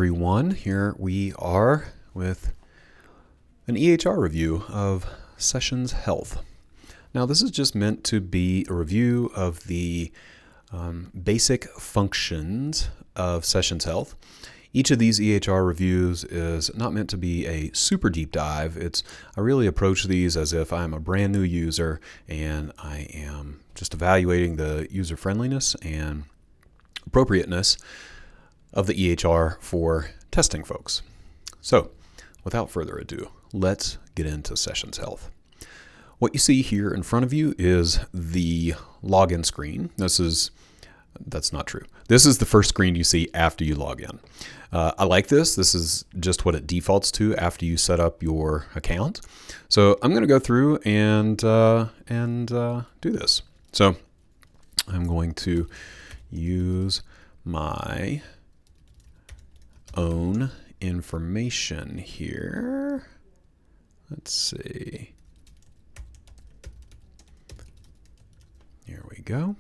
Everyone, here we are with an EHR review of Sessions Health. Now, this is just meant to be a review of the basic functions of Sessions Health. Each of these EHR reviews is not meant to be a super deep dive. I really approach these as if I'm a brand new user and I am just evaluating the user friendliness and appropriateness of the EHR for testing folks. So, without further ado, let's get into Sessions Health. What you see here in front of you is the login screen. That's not true. This is the first screen you see after you log in. I like this. This is just what it defaults to after you set up your account. So I'm going to go through and do this. So I'm going to use my own information here. Let's see. Here we go.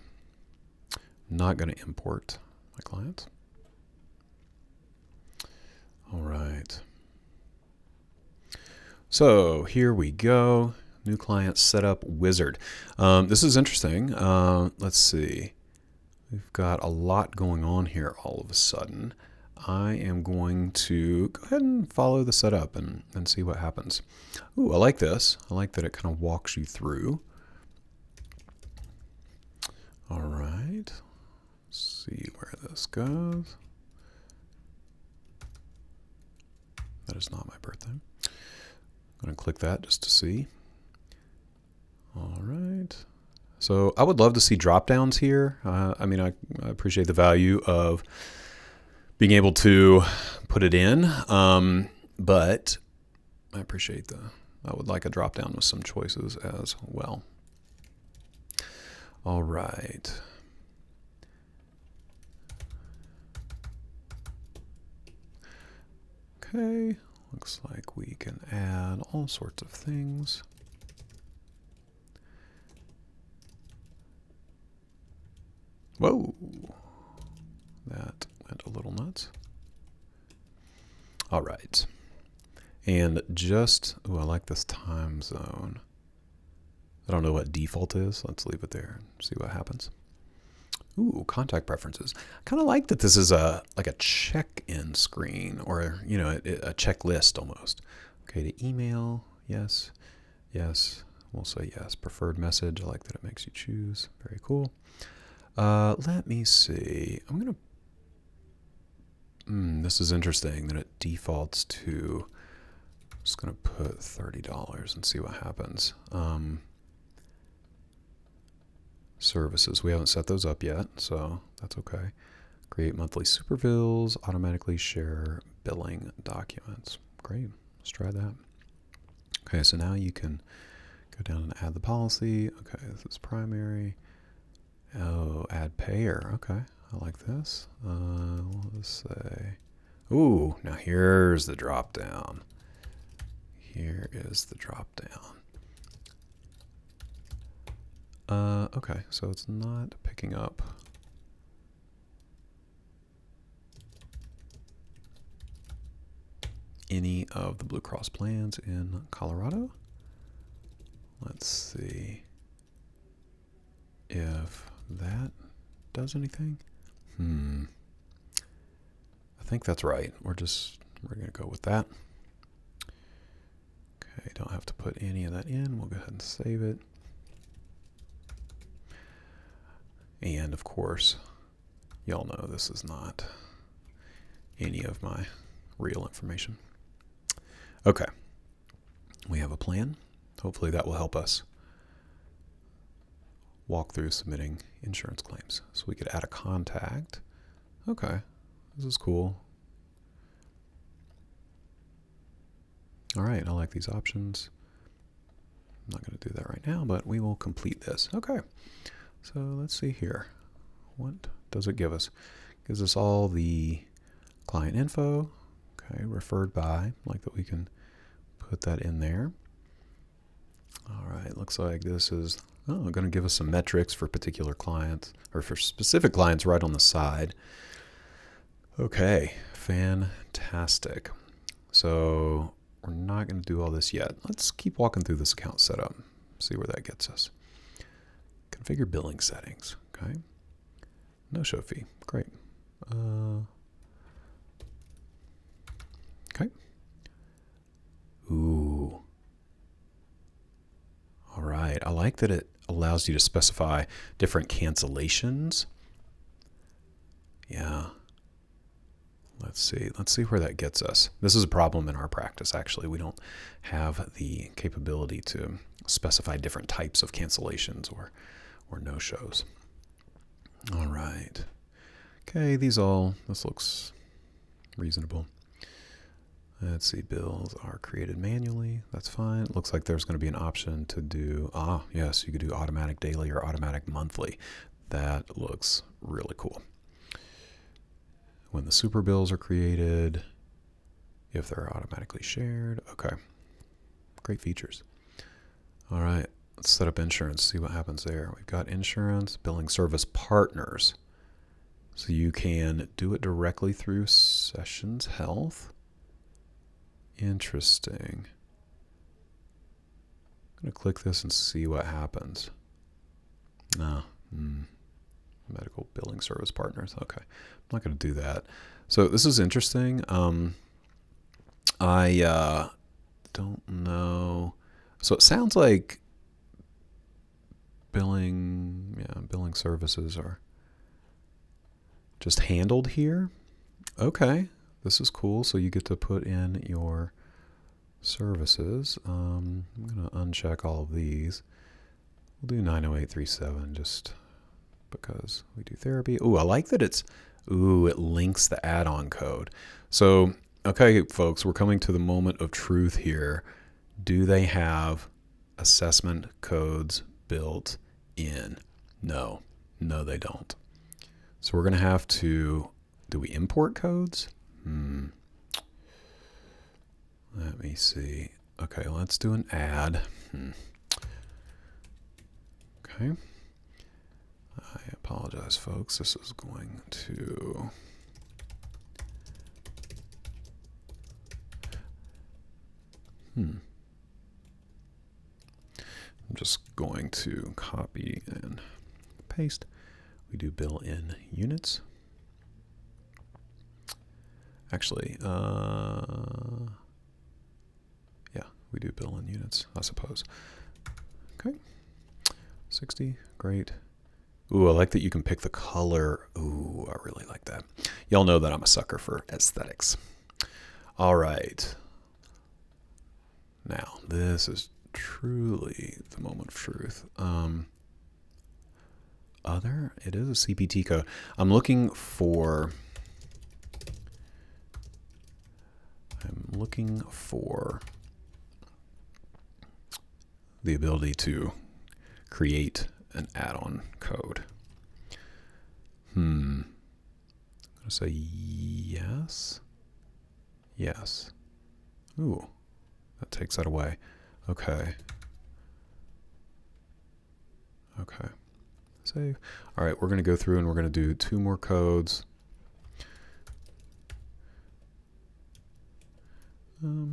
Not going to import my client. All right. So here we go. New client setup wizard. This is interesting. Let's see. We've got a lot going on here all of a sudden. I am going to go ahead and follow the setup and see what happens. Ooh, I like this. I like that it kind of walks you through. All right. Let's see where this goes. That is not my birthday. I'm going to click that just to see. All right. So I would love to see drop downs here. I appreciate the value of being able to put it in, but I would like a drop down with some choices as well. All right. Okay, looks like we can add all sorts of things. Whoa, that went a little nuts. All right, and I like this time zone. I don't know what default is. Let's leave it there and see what happens. Ooh, contact preferences. I kind of like that this is like a check-in screen, or a checklist almost. Okay, to email, yes, yes. We'll say yes. Preferred message. I like that it makes you choose. Very cool. Let me see. This is interesting that it defaults to. I'm just gonna put $30 and see what happens. Services. We haven't set those up yet, so that's okay. Create monthly super bills, automatically share billing documents. Great. Let's try that. Okay, so now you can go down and add the policy. Okay, this is primary. Oh, add payer. Okay, I like this. Let's say, ooh, now here's the drop down. Here is the drop down. Okay, so it's not picking up any of the Blue Cross plans in Colorado. Let's see if that does anything. I think that's right. We're going to go with that. Okay, don't have to put any of that in. We'll go ahead and save it. And of course, y'all know this is not any of my real information. Okay, we have a plan. Hopefully that will help us walk through submitting insurance claims. So we could add a contact. Okay, this is cool. All right, I like these options. I'm not going to do that right now, but we will complete this. Okay. So let's see here. What does it give us? It gives us all the client info. Okay, referred by. Like that we can put that in there. All right, looks like this is going to give us some metrics for particular clients, or for specific clients right on the side. Okay, fantastic. Fantastic. So we're not going to do all this yet. Let's keep walking through this account setup. See where that gets us. Configure billing settings. Okay. No show fee. Great. Okay. Ooh. All right. I like that it allows you to specify different cancellations. Yeah. Let's see where that gets us. This is a problem in our practice, actually. We don't have the capability to specify different types of cancellations or no-shows. All right. Okay, this looks reasonable. Let's see, bills are created manually. That's fine. It looks like there's going to be an option to do, yes, you could do automatic daily or automatic monthly. That looks really cool. When the super bills are created, if they're automatically shared. Okay, great features. All right, let's set up insurance, see what happens there. We've got insurance, billing service partners. So you can do it directly through Sessions Health. Interesting. I'm going to click this and see what happens. Medical billing service partners. Okay, I'm not going to do that. So this is interesting. I don't know. So it sounds like billing services are just handled here. Okay, this is cool. So you get to put in your services. I'm going to uncheck all of these. We'll do 90837 just because we do therapy. Ooh, I like that it links the add-on code. So, okay, folks, we're coming to the moment of truth here. Do they have assessment codes built in? No, they don't. So we're going to have to, do we import codes? Let me see. Okay, let's do an add. Okay. I apologize, folks. This is going to... I'm just going to copy and paste. We do bill in units. Actually, yeah, we do bill in units, I suppose. Okay. 60, great. Ooh, I like that you can pick the color. Ooh, I really like that. Y'all know that I'm a sucker for aesthetics. All right. Now, this is truly the moment of truth. It is a CPT code. I'm looking for the ability to create an add-on code. I'm going to say yes. Yes. Ooh, that takes that away. Okay. Okay. Save. All right, we're going to go through and we're going to do 2 more codes. All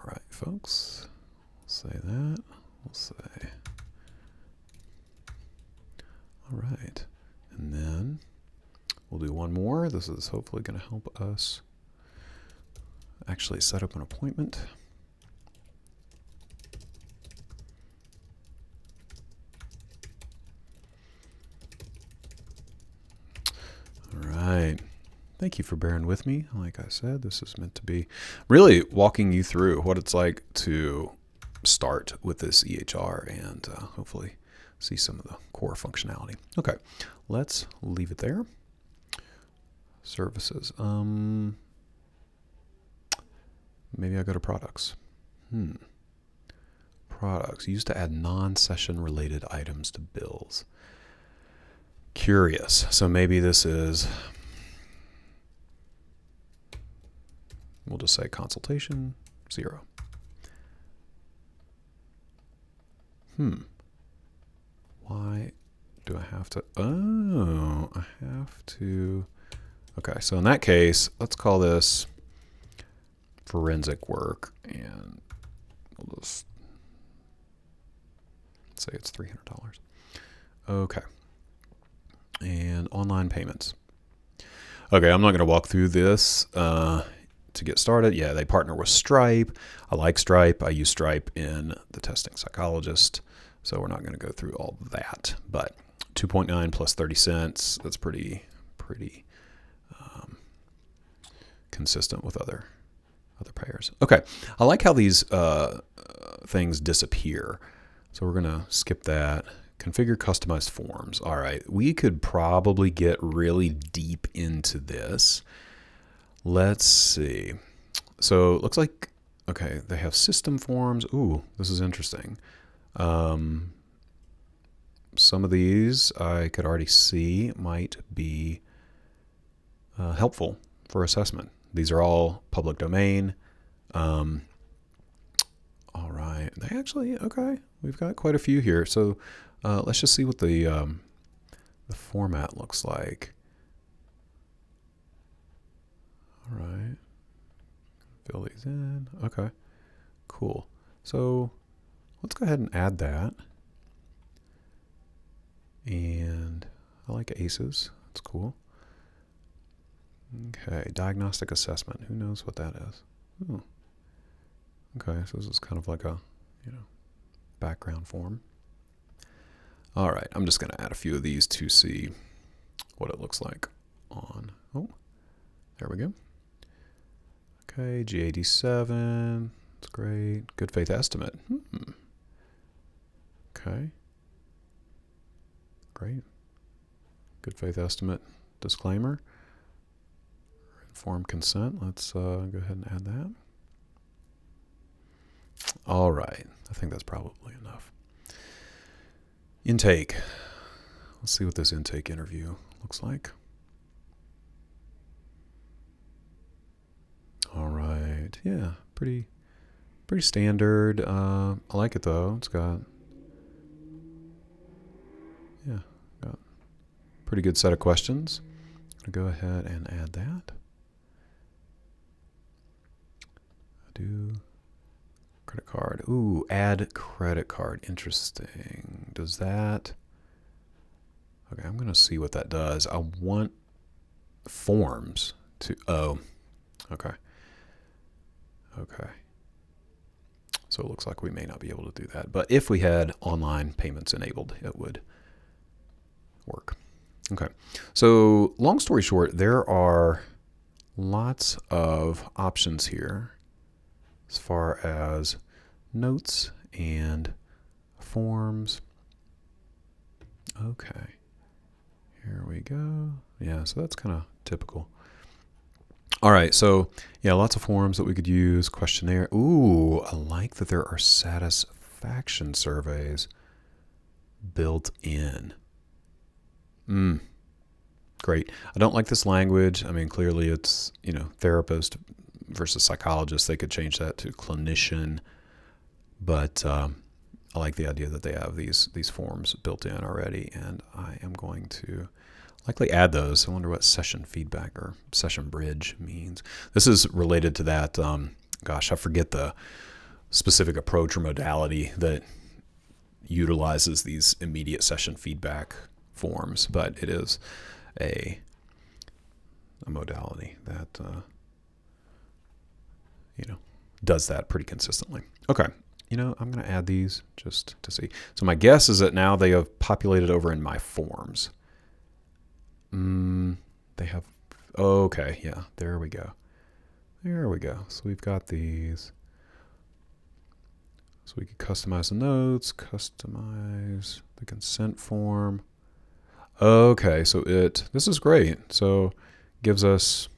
right, folks. We'll say that. We'll say. All right. And then we'll do one more. This is hopefully going to help us actually set up an appointment. All right. Thank you for bearing with me. Like I said, this is meant to be really walking you through what it's like to start with this EHR and hopefully see some of the core functionality. Okay, let's leave it there. Services. Maybe I go to products. Products. Used to add non-session related items to bills. Curious. So maybe this is, we'll just say consultation, 0. Why do I have to? Oh, I have to. Okay, so in that case, let's call this forensic work, and we'll just say it's $300. Okay. And online payments. Okay, I'm not going to walk through this to get started. Yeah, they partner with Stripe. I like Stripe. I use Stripe in the testing Psychologist, so we're not going to go through all that. But 2.9 plus 30 cents, that's pretty consistent with other payers. Okay, I like how these things disappear. So we're going to skip that. Configure customized forms. All right, we could probably get really deep into this. Let's see. So it looks like, okay, they have system forms. Ooh, this is interesting. Some of these I could already see might be helpful for assessment. These are all public domain. All right, they actually, okay, we've got quite a few here. So let's just see what the format looks like. All right, fill these in. Okay, cool. So let's go ahead and add that. And I like ACEs. That's cool. Okay, diagnostic assessment. Who knows what that is? Ooh. Okay, so this is kind of like a, background form. All right, I'm just going to add a few of these to see what it looks like on. Oh, there we go. Okay, GAD7. That's great. Good faith estimate. Okay. Great. Good faith estimate disclaimer. Informed consent. Let's go ahead and add that. All right. I think that's probably enough. Intake. Let's see what this intake interview looks like. All right. Yeah, pretty standard. I like it though. It's got pretty good set of questions. I'm gonna go ahead and add that. Do credit card. Ooh, add credit card. Interesting. Does that? Okay, I'm gonna see what that does. I want forms to. Oh, okay. Okay. So it looks like we may not be able to do that. But if we had online payments enabled, it would work. Okay. So long story short, there are lots of options here as far as notes and forms. Okay. Here we go. Yeah, so that's kind of typical. All right, so yeah, lots of forms that we could use. Questionnaire. Ooh, I like that there are satisfaction surveys built in. Great. I don't like this language. I mean, clearly it's, therapist versus psychologist. They could change that to clinician. But I like the idea that they have these forms built in already, and I am going to likely add those. I wonder what session feedback or session bridge means. This is related to that, I forget the specific approach or modality that utilizes these immediate session feedback forms, but it is a modality that, does that pretty consistently. Okay. I'm going to add these just to see. So my guess is that now they have populated over in my forms. They have, okay, yeah, there we go. There we go. So we've got these. So we could customize the notes, customize the consent form. Okay, so this is great. So gives us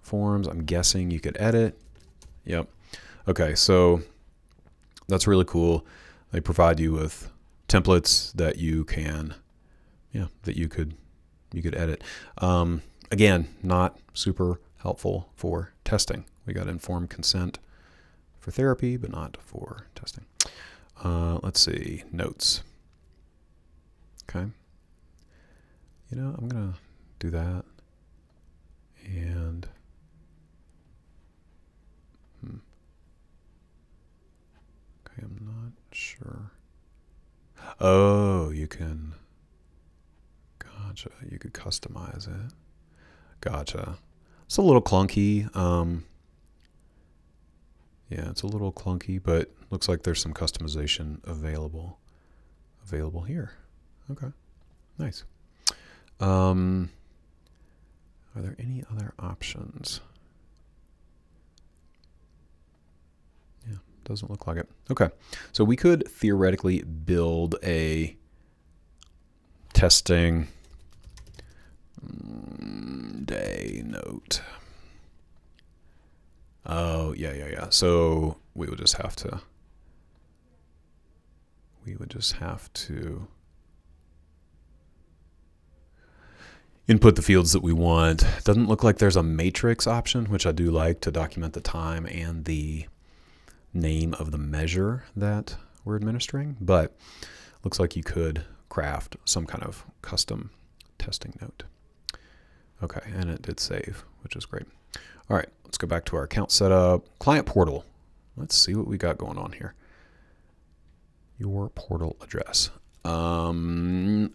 forms. I'm guessing you could edit. Yep. Okay, so that's really cool. They provide you with templates that you can, that you could edit. Again, not super helpful for testing. We got informed consent for therapy, but not for testing. Let's see, notes. Okay. I'm going to do that. And okay, I'm not sure. Oh, you can. Gotcha. You could customize it. Gotcha. It's a little clunky. Yeah, it's a little clunky, but looks like there's some customization available here. Okay, nice. Are there any other options? Yeah, doesn't look like it. Okay, so we could theoretically build a testing day note. Oh, yeah. So we would just have to input the fields that we want. Doesn't look like there's a matrix option, which I do like, to document the time and the name of the measure that we're administering, but looks like you could craft some kind of custom testing note. Okay, and it did save, which is great. All right, let's go back to our account setup. Client portal. Let's see what we got going on here. Your portal address. I'm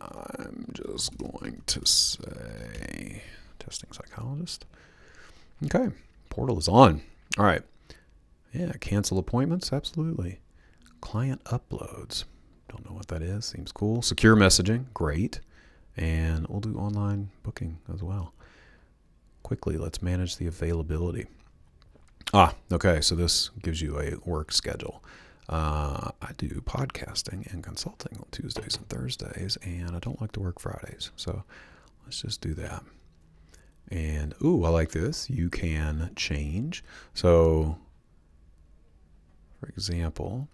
just going to say testing psychologist. Okay, portal is on. All right. Yeah, cancel appointments, absolutely. Client uploads. Don't know what that is. Seems cool. Secure messaging, great. And we'll do online booking as well. Quickly, let's manage the availability. Okay, so this gives you a work schedule. I do podcasting and consulting on Tuesdays and Thursdays, and I don't like to work Fridays. So let's just do that. And, I like this. You can change. So, for example,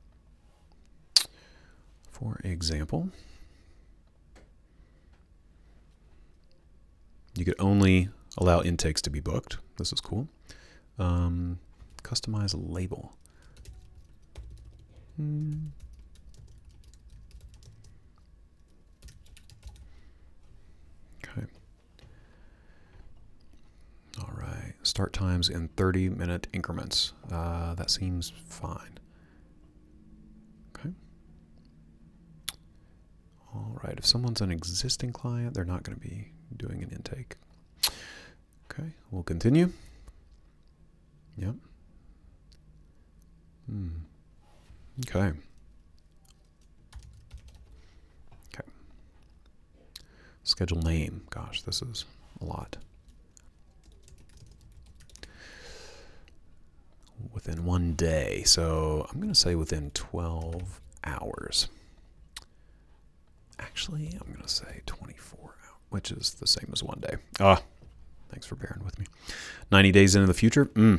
you could only allow intakes to be booked. This is cool. Customize a label. Okay. All right. Start times in 30-minute increments. That seems fine. Okay. All right. If someone's an existing client, they're not going to be doing an intake. Okay. We'll continue. Yep. Okay. Schedule name. Gosh, this is a lot. Within 1 day. So I'm going to say within 12 hours. Actually, I'm going to say 24 hours, which is the same as 1 day. Thanks for bearing with me. 90 days into the future. I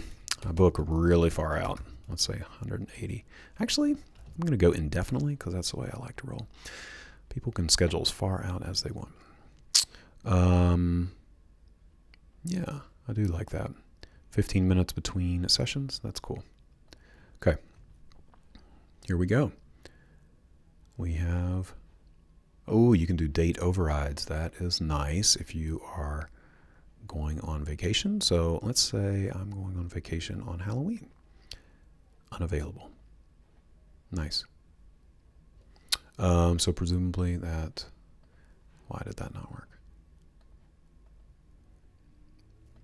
book really far out. Let's say 180. Actually, I'm going to go indefinitely because that's the way I like to roll. People can schedule as far out as they want. Yeah, I do like that. 15 minutes between sessions. That's cool. Okay. Here we go. We have, you can do date overrides. That is nice if you are going on vacation. So let's say I'm going on vacation on Halloween. Unavailable. Nice. So presumably why did that not work?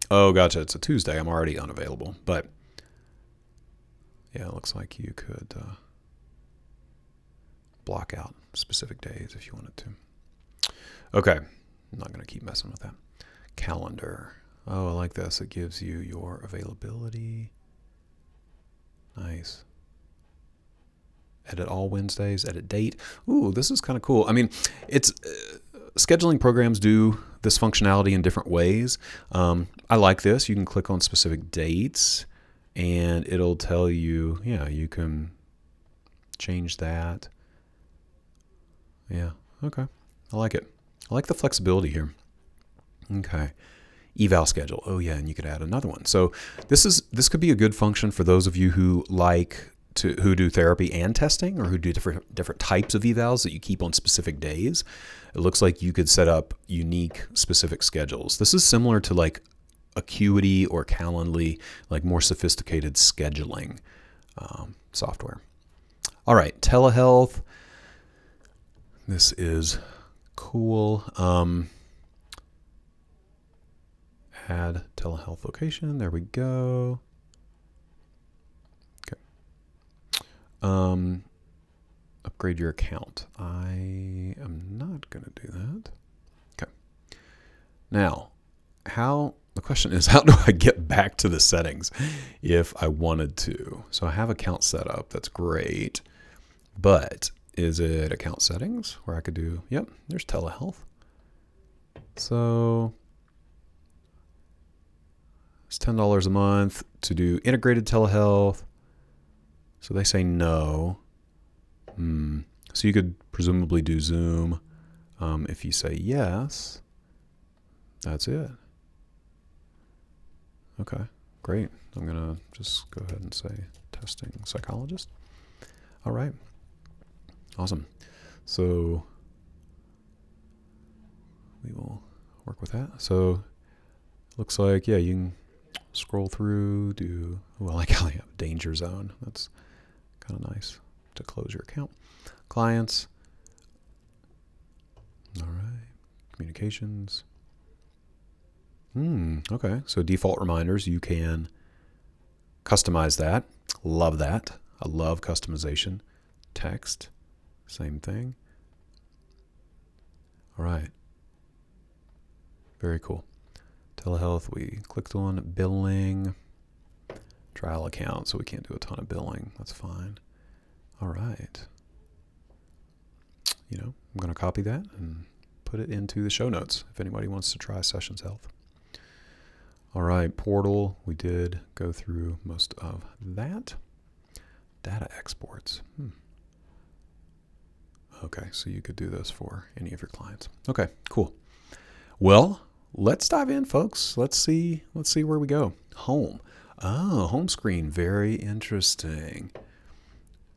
Oh, gotcha. It's a Tuesday. I'm already unavailable. But yeah, it looks like you could block out specific days if you wanted to. Okay. I'm not going to keep messing with that. Calendar. I like this. It gives you your availability. Nice. Edit all Wednesdays. Edit date. This is kind of cool. I mean, it's scheduling programs do this functionality in different ways. I like this. You can click on specific dates, and it'll tell you, you can change that. Yeah. Okay. I like it. I like the flexibility here. Okay. Eval schedule. And you could add another one. So this could be a good function for those of you who like who do therapy and testing, or who do different types of evals that you keep on specific days, it looks like you could set up unique specific schedules. This is similar to like Acuity or Calendly, like more sophisticated scheduling software. All right, telehealth. This is cool. Add telehealth location. There we go. Okay. Upgrade your account. I am not going to do that. Okay. Now, the question is, how do I get back to the settings if I wanted to? So I have account set up. That's great. But is it account settings where I could do, yep, there's telehealth. So it's $10 a month to do integrated telehealth. So they say no. So you could presumably do Zoom. If you say yes, that's it. Okay, great. I'm going to just go ahead and say testing psychologist. All right. Awesome. So we will work with that. So looks like, yeah, you can scroll through, I like how they have danger zone. That's kind of nice to close your account. Clients. All right. Communications. Okay. So default reminders, you can customize that. Love that. I love customization. Text. Same thing. All right. Very cool. Telehealth, we clicked on billing. Trial account, so we can't do a ton of billing. That's fine. All right. I'm going to copy that and put it into the show notes if anybody wants to try Sessions Health. All right, portal, we did go through most of that. Data exports. Okay, so you could do this for any of your clients. Okay, cool. Well, let's dive in, folks. Let's see where we go. Home. Oh, home screen. Very interesting.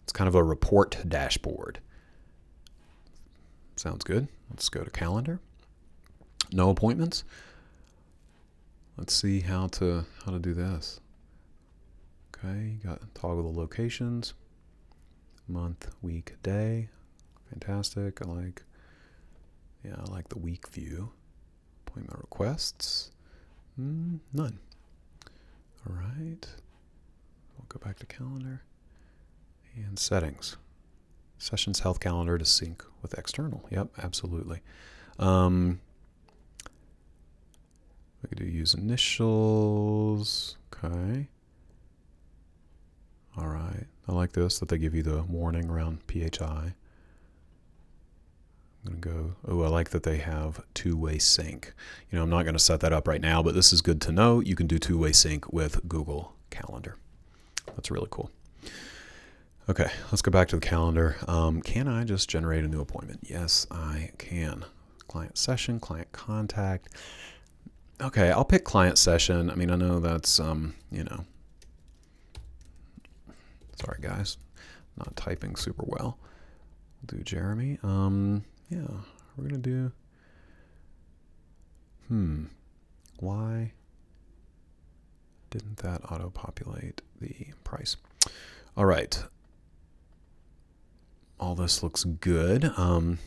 It's kind of a report dashboard. Sounds good. Let's go to calendar. No appointments. Let's see how to do this. Okay, you got toggle the locations. Month, week, day. Fantastic. I like the week view. Appointment requests. None. All right. We'll go back to calendar. And settings. Sessions Health Calendar to sync with external. Yep, absolutely. We could do use initials. Okay. All right. I like this, that they give you the warning around PHI. I'm going to go, I like that they have two-way sync. I'm not going to set that up right now, but this is good to know. You can do two-way sync with Google Calendar. That's really cool. Okay, let's go back to the calendar. Can I just generate a new appointment? Yes, I can. Client session, client contact. Okay, I'll pick client session. I know that's, sorry guys, not typing super well. We'll do Jeremy. Yeah, we're going to do, why didn't that auto-populate the price? All right. All this looks good. Can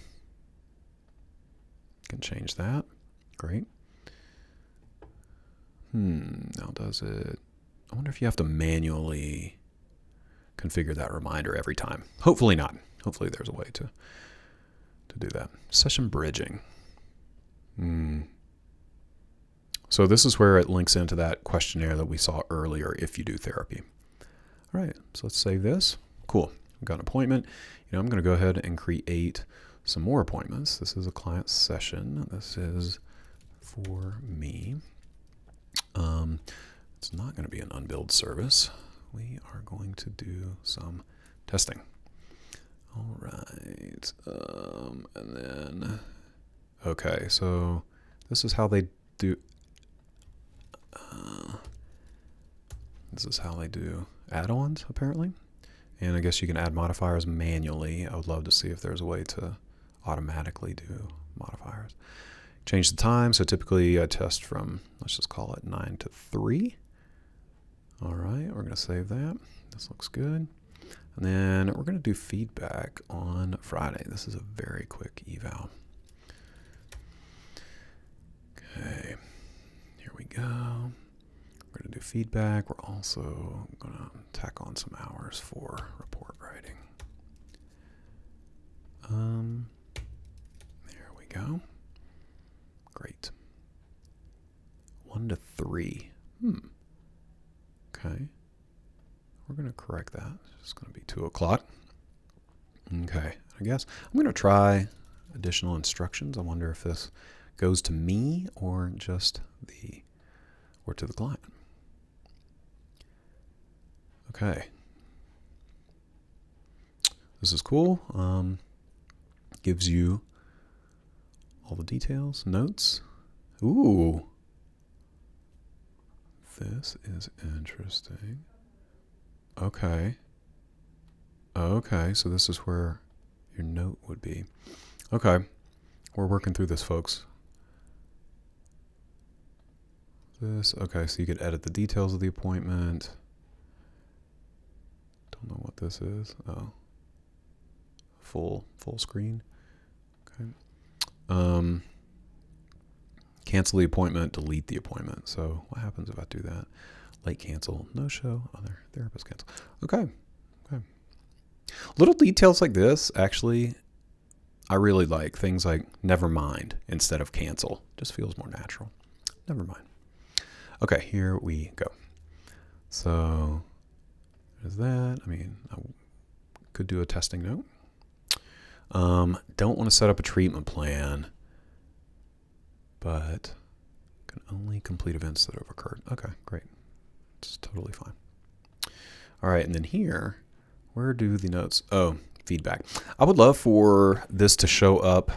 change that. Great. Now does it, I wonder if you have to manually configure that reminder every time. Hopefully not. Hopefully there's a way to do that. Session bridging. So this is where it links into that questionnaire that we saw earlier if you do therapy. All right, so let's save this. Cool. We've got an appointment. I'm going to go ahead and create some more appointments. This is a client session. This is for me. It's not going to be an unbilled service. We are going to do some testing. All right. And then, okay, so this is how they do. This is how they do add-ons, apparently. And I guess you can add modifiers manually. I would love to see if there's a way to automatically do modifiers. Change the time. So typically I test from, let's just call it 9 to 3. All right, we're going to save that. This looks good. And then we're going to do feedback on Friday. This is a very quick eval. Okay, here we go. We're going to do feedback. We're also going to tack on some hours for report writing. There we go. Great. 1 to 3. Okay. We're going to correct that. It's going to be 2 o'clock. Okay. I guess I'm going to try additional instructions. I wonder if this goes to me or just to the client. Okay. This is cool. Gives you all the details, notes. Ooh. This is interesting. Okay. Okay, so this is where your note would be. Okay. We're working through this, folks. Okay, so you could edit the details of the appointment. Don't know what this is. Oh. Full screen. Okay. Cancel the appointment, delete the appointment. So what happens if I do that? Late cancel, no show, other therapist cancel. Okay. Little details like this, actually, I really like. Things like never mind instead of cancel. Just feels more natural. Never mind. Okay, here we go. So there's that. I mean, I could do a testing note. Don't want to set up a treatment plan, but can only complete events that have occurred. Okay, great. It's totally fine. All right, and then here, where do the notes? Oh, feedback. I would love for this to show up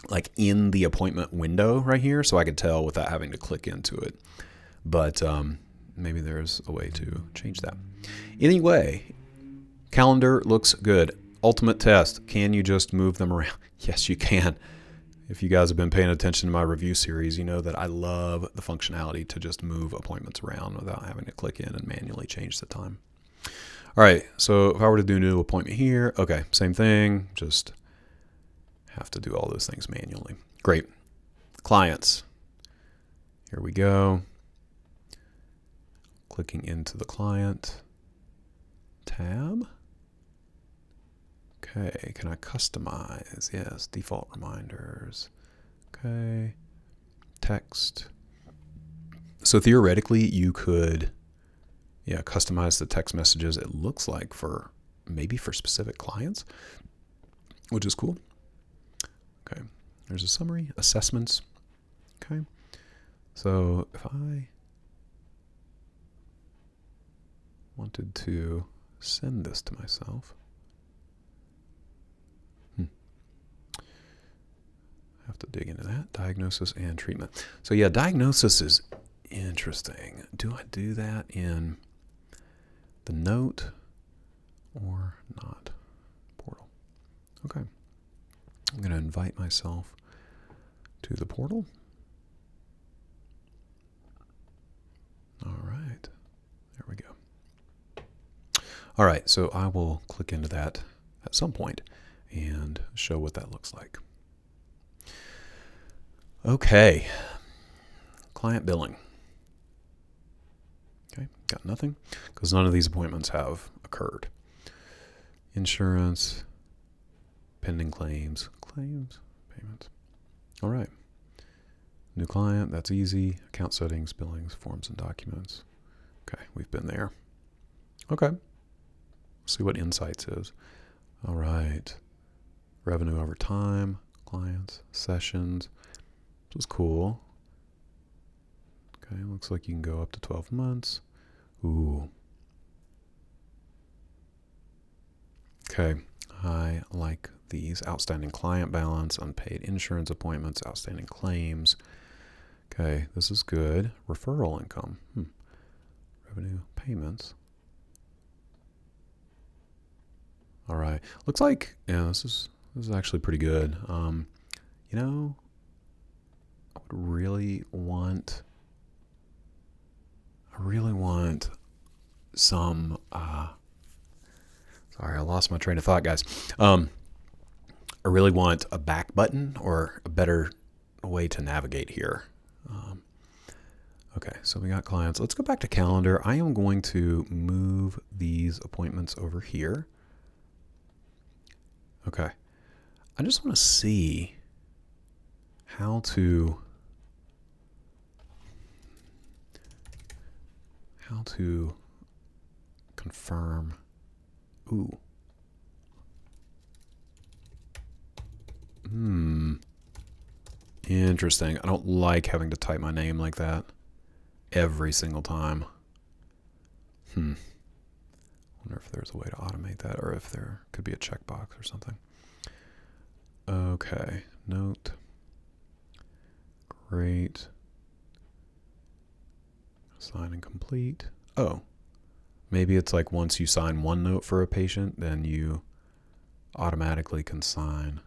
like in the appointment window right here so I could tell without having to click into it. But maybe there's a way to change that. Anyway, calendar looks good. Ultimate test. Can you just move them around? Yes, you can. If you guys have been paying attention to my review series, you know that I love the functionality to just move appointments around without having to click in and manually change the time. All right, so if I were to do a new appointment here, okay, same thing, just have to do all those things manually. Great. Clients. Here we go. Clicking into the client tab. Okay, can I customize? Yes, default reminders. Okay, text. So theoretically, you could, customize the text messages. It looks like maybe for specific clients, which is cool. Okay, there's a summary, assessments. Okay, so if I wanted to send this to myself, have to dig into that. Diagnosis and treatment. So yeah, diagnosis is interesting. Do I do that in the note or not? Portal. Okay. I'm going to invite myself to the portal. All right. There we go. All right. So I will click into that at some point and show what that looks like. Okay, client billing. Okay, got nothing because none of these appointments have occurred. Insurance, pending claims, payments. All right. New client, that's easy. Account settings, billings, forms, and documents. Okay, we've been there. Okay, let's see what insights is. All right. Revenue over time, clients, sessions. Which is cool. Okay, looks like you can go up to 12 months. Ooh. Okay, I like these. Outstanding client balance, unpaid insurance appointments, outstanding claims. Okay, this is good. Referral income. Revenue, payments. All right. Looks like, yeah, this is actually pretty good. You know, I really want some, sorry, I lost my train of thought, guys. I really want a back button or a better way to navigate here. Okay, so we got clients. Let's go back to calendar. I am going to move these appointments over here. Okay. I just want to see how to confirm. Ooh. Interesting. I don't like having to type my name like that every single time. Wonder if there's a way to automate that, or if there could be a checkbox or something. Okay, note. Great. Sign and complete. Oh, maybe it's like once you sign one note for a patient, then you automatically can sign.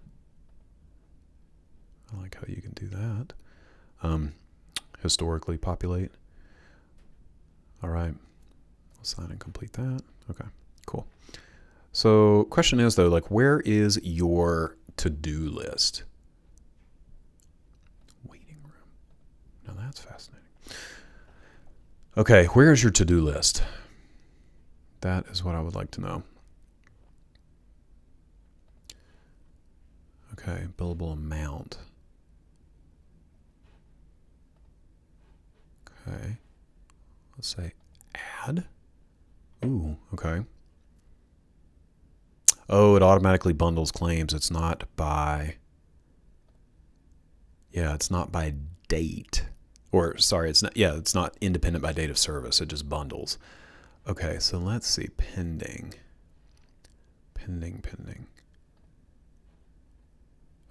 I like how you can do that. Historically populate. All right, I'll sign and complete that. Okay, cool. So question is though, like, where is your to-do list? Waiting room. Now that's fascinating. Okay, where is your to-do list? That is what I would like to know. Okay, billable amount. Okay, let's say add. Ooh, okay. Oh, it automatically bundles claims. It's not by, it's not by date. Or, sorry, it's not independent by date of service. It just bundles. Okay, so let's see, pending.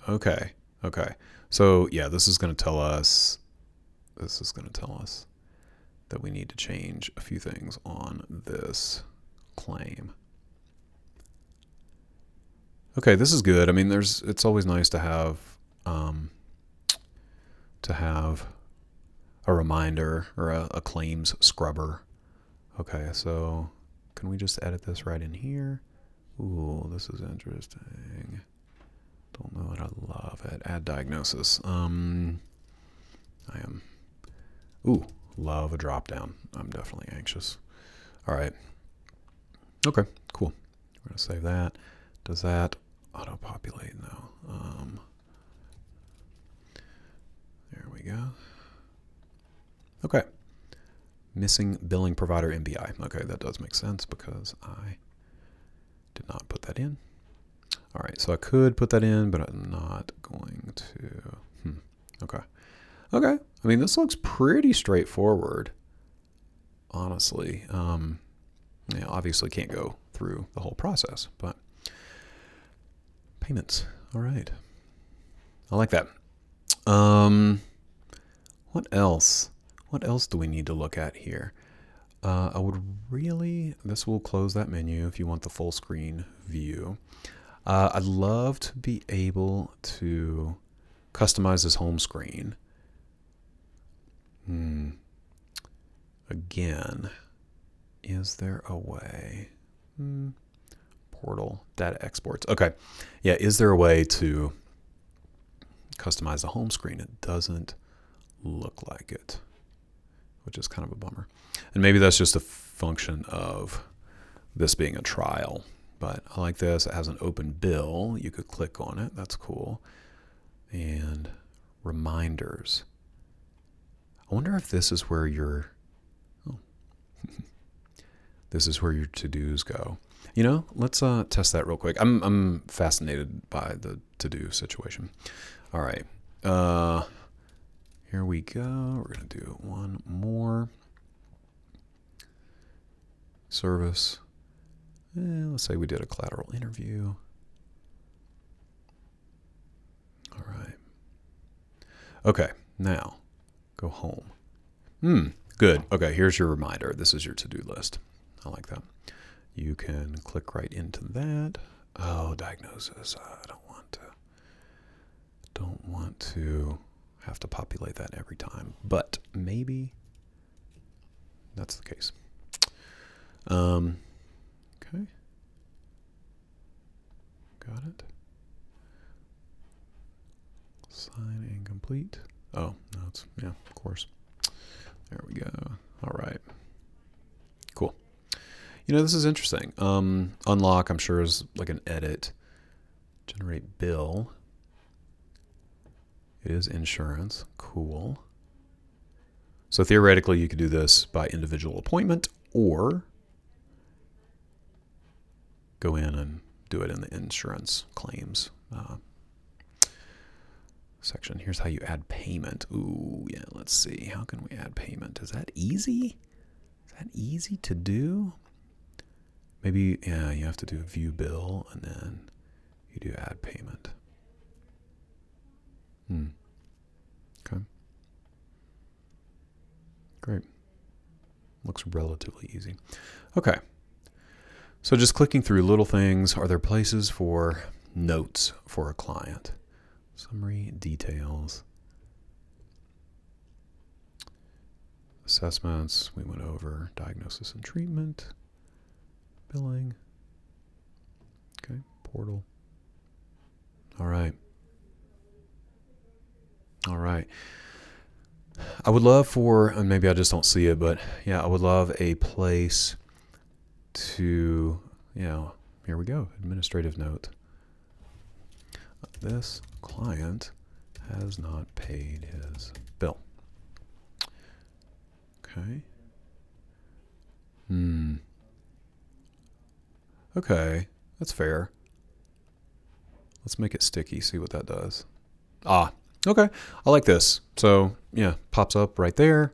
Okay. So, yeah, this is going to tell us that we need to change a few things on this claim. Okay, this is good. I mean, it's always nice to have a reminder or a claims scrubber. Okay, so can we just edit this right in here? Ooh, this is interesting. Don't know it. I love it. Add diagnosis. Love a drop down. I'm definitely anxious. All right. Okay, cool. We're gonna save that. Does that auto-populate? No. There we go. Okay. Missing billing provider MBI. Okay, that does make sense because I did not put that in. All right, so I could put that in, but I'm not going to. Okay. I mean, this looks pretty straightforward, honestly. Obviously can't go through the whole process, but payments. All right. I like that. What else? What else do we need to look at here? This will close that menu if you want the full screen view. I'd love to be able to customize this home screen. Again, is there a way? Portal, data exports. Okay. Yeah, is there a way to customize the home screen? It doesn't look like it, which is kind of a bummer. And maybe that's just a function of this being a trial. But I like this. It has an open bill. You could click on it. That's cool. And reminders. I wonder if this is where your this is where your to-dos go. You know, let's test that real quick. I'm fascinated by the to-do situation. All right. Here we go. We're going to do one more. Service. Let's say we did a collateral interview. All right. Okay, now go home. Good. Okay, here's your reminder. This is your to-do list. I like that. You can click right into that. Oh, diagnosis. I don't want to have to populate that every time, but maybe that's the case. Okay. Got it. Sign incomplete. Oh, no, it's, yeah, of course. There we go. All right. Cool. This is interesting. Unlock, I'm sure, is like an edit. Generate bill. It is insurance. Cool. So theoretically, you could do this by individual appointment or go in and do it in the insurance claims section. Here's how you add payment. Ooh, yeah, let's see. How can we add payment? Is that easy? Is that easy to do? Maybe, yeah, you have to do view bill and then you do add payment. Okay. Great. Looks relatively easy. Okay. So just clicking through little things. Are there places for notes for a client? Summary, details, assessments. We went over diagnosis and treatment, billing. Okay, portal. All right. I would love for, and maybe I just don't see it, but yeah, I would love a place to, here we go, administrative note. This client has not paid his bill. Okay. Okay, that's fair. Let's make it sticky, see what that does. Okay, I like this. So, yeah, pops up right there.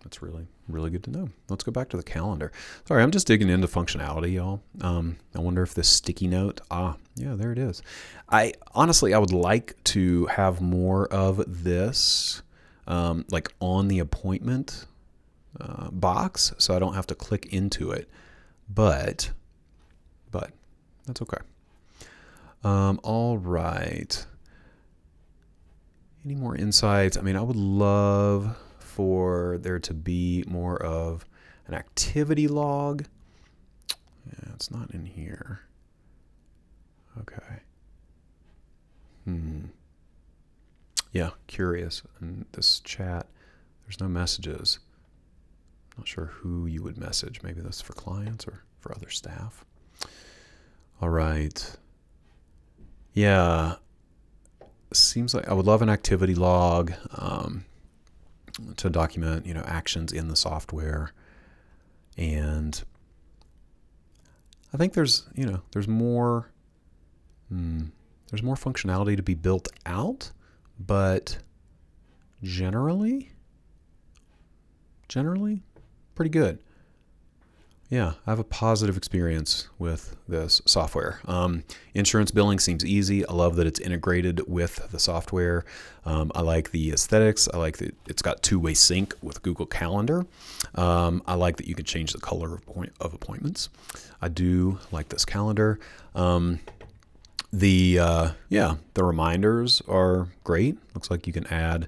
That's really, really good to know. Let's go back to the calendar. Sorry, I'm just digging into functionality, y'all. I wonder if this sticky note, yeah, there it is. I would like to have more of this, like on the appointment box, so I don't have to click into it. But that's okay. All right. Any more insights? I mean, I would love for there to be more of an activity log. Yeah, it's not in here. Okay. Yeah, curious. In this chat, there's no messages. Not sure who you would message. Maybe that's for clients or for other staff. All right. Yeah. Seems like I would love an activity log to document, actions in the software. And I think there's more functionality to be built out, but generally pretty good. Yeah, I have a positive experience with this software. Insurance billing seems easy. I love that it's integrated with the software. I like the aesthetics. I like that it's got two-way sync with Google Calendar. I like that you can change the color of appointments. I do like this calendar. The reminders are great. Looks like you can add,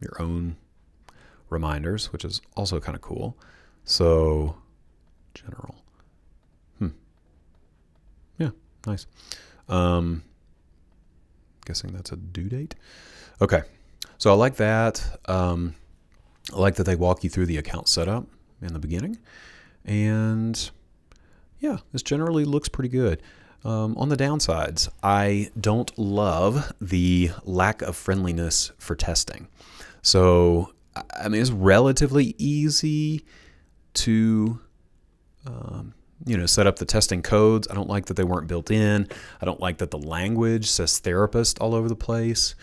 your own reminders, which is also kind of cool. So, general. Yeah, nice. Guessing that's a due date. Okay, so I like that. I like that they walk you through the account setup in the beginning. And yeah, this generally looks pretty good. On the downsides, I don't love the lack of friendliness for testing. So, I mean, it's relatively easy to, set up the testing codes. I don't like that they weren't built in. I don't like that the language says therapist all over the place.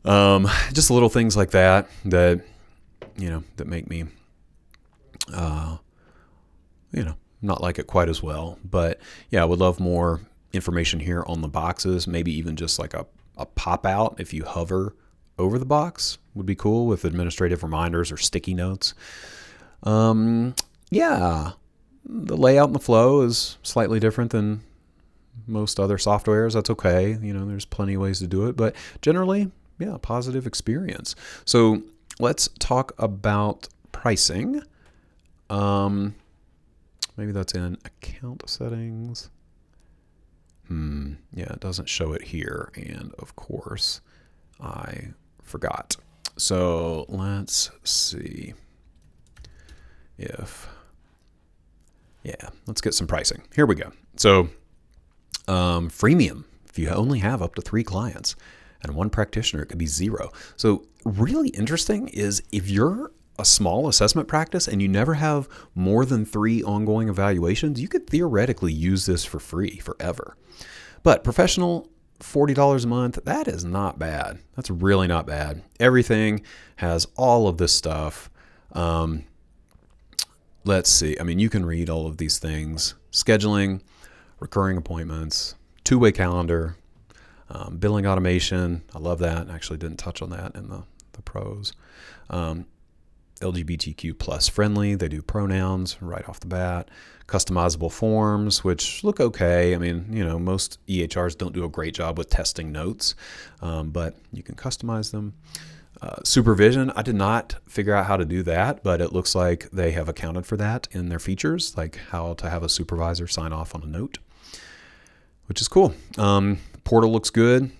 Just little things like that make me, not like it quite as well. But yeah, I would love more information here on the boxes. Maybe even just like a pop out if you hover over the box would be cool with administrative reminders or sticky notes. Yeah, the layout and the flow is slightly different than most other softwares. That's okay. There's plenty of ways to do it, but generally, yeah, positive experience. So let's talk about pricing. Maybe that's in account settings. Yeah, it doesn't show it here. And of course, I forgot. So let's see let's get some pricing. Here we go. So freemium, if you only have up to 3 clients and 1 practitioner, it could be 0. So really interesting is if you're a small assessment practice and you never have more than 3 ongoing evaluations, you could theoretically use this for free forever. But professional, $40 a month, that is not bad. That's really not bad. Everything has all of this stuff. Let's see. You can read all of these things. Scheduling, recurring appointments, 2-way calendar, billing automation. I love that. I actually didn't touch on that in the pros. LGBTQ plus friendly. They do pronouns right off the bat. Customizable forms, which look okay. Most EHRs don't do a great job with testing notes, but you can customize them. Supervision, I did not figure out how to do that, but it looks like they have accounted for that in their features, like how to have a supervisor sign off on a note, which is cool. Portal looks good.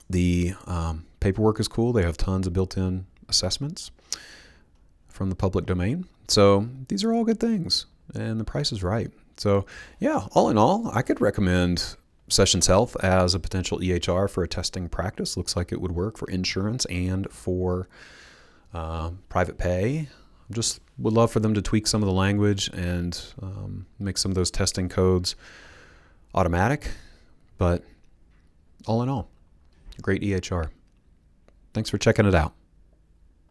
The paperwork is cool. They have tons of built-in assessments from the public domain. So these are all good things, and the price is right. So yeah, all in all, I could recommend Sessions Health as a potential EHR for a testing practice. Looks like it would work for insurance and for private pay. Just would love for them to tweak some of the language and make some of those testing codes automatic. But all in all, great EHR. Thanks for checking it out.